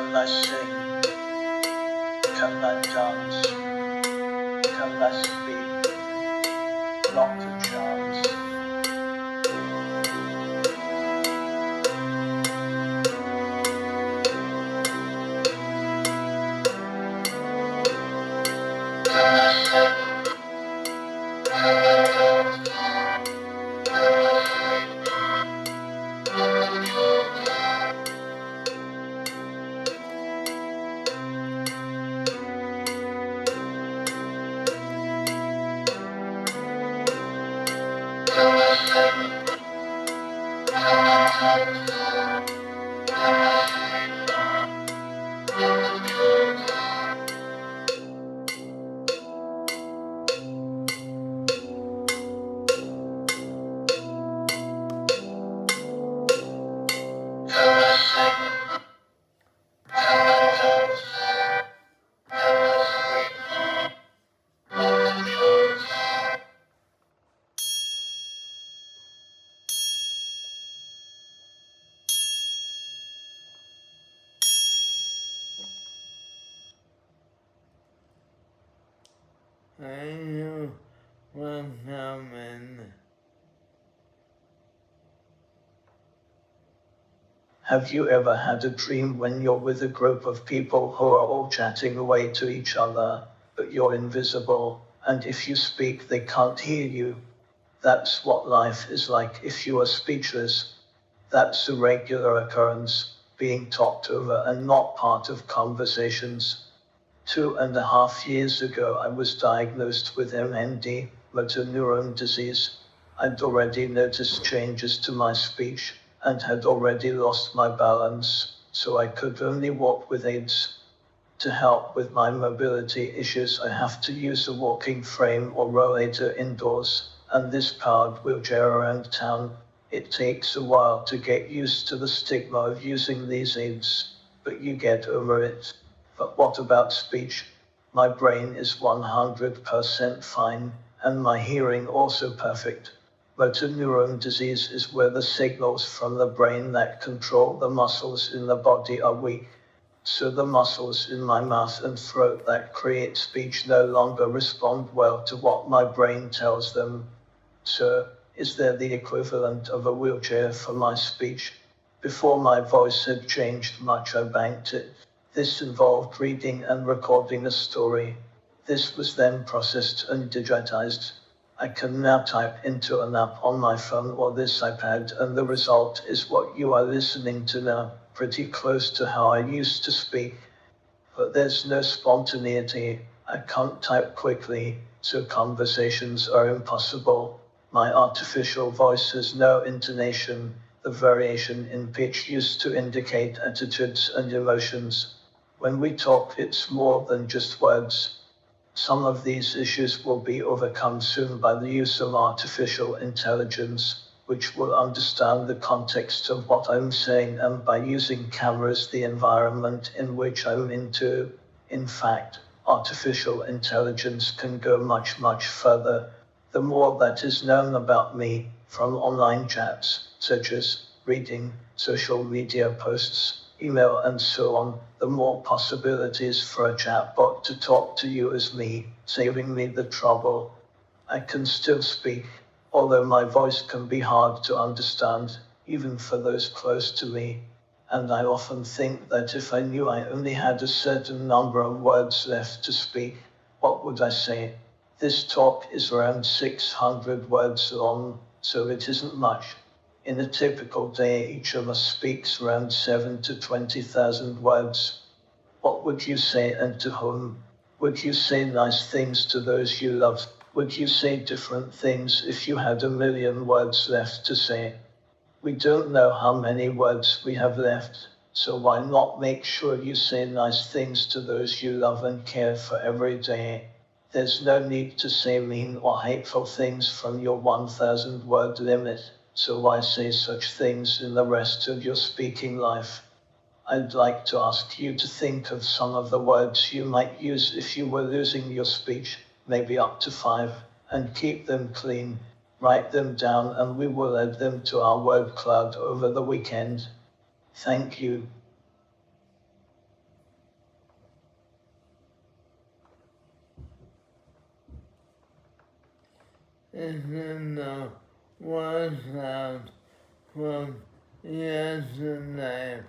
Can I sing? Can I dance? Can I speak? Not a chance. Have you ever had a dream when you're with a group of people who are all chatting away to each other, but you're invisible, and if you speak they can't hear you? That's what life is like if you are speechless. That's a regular occurrence, being talked over and not part of conversations. 2.5 years ago, I was diagnosed with MND, motor neurone disease. I'd already noticed changes to my speech and had already lost my balance, so I could only walk with aids. To help with my mobility issues, I have to use a walking frame or rollator indoors, and this powered wheelchair around town. It takes a while to get used to the stigma of using these aids, but you get over it. But what about speech? My brain is 100% fine, and my hearing also perfect. Motor neurone disease is where the signals from the brain that control the muscles in the body are weak. So the muscles in my mouth and throat that create speech no longer respond well to what my brain tells them. So, is there the equivalent of a wheelchair for my speech? Before my voice had changed much, I banked it. This involved reading and recording a story. This was then processed and digitized. I can now type into an app on my phone or this iPad, and the result is what you are listening to now, pretty close to how I used to speak. But there's no spontaneity. I can't type quickly, so conversations are impossible. My artificial voice has no intonation. The variation in pitch used to indicate attitudes and emotions. When we talk, it's more than just words. Some of these issues will be overcome soon by the use of artificial intelligence, which will understand the context of what I'm saying, and by using cameras, the environment in which I'm into. In fact, artificial intelligence can go much, much further. The more that is known about me from online chats, such as reading, social media posts, email, and so on, the more possibilities for a chatbot to talk to you as me, saving me the trouble. I can still speak, although my voice can be hard to understand, even for those close to me. And I often think that if I knew I only had a certain number of words left to speak, what would I say? This talk is around 600 words long, so it isn't much. In a typical day, each of us speaks around 7 to 20,000 words. What would you say, and to whom? Would you say nice things to those you love? Would you say different things if you had 1,000,000 words left to say? We don't know how many words we have left, so why not make sure you say nice things to those you love and care for every day? There's no need to say mean or hateful things from your 1,000 word limit, so why say such things in the rest of your speaking life? I'd like to ask you to think of some of the words you might use if you were losing your speech, maybe up to 5, and keep them clean. Write them down and we will add them to our word cloud over the weekend. Thank you. is in the one sound from yesterday.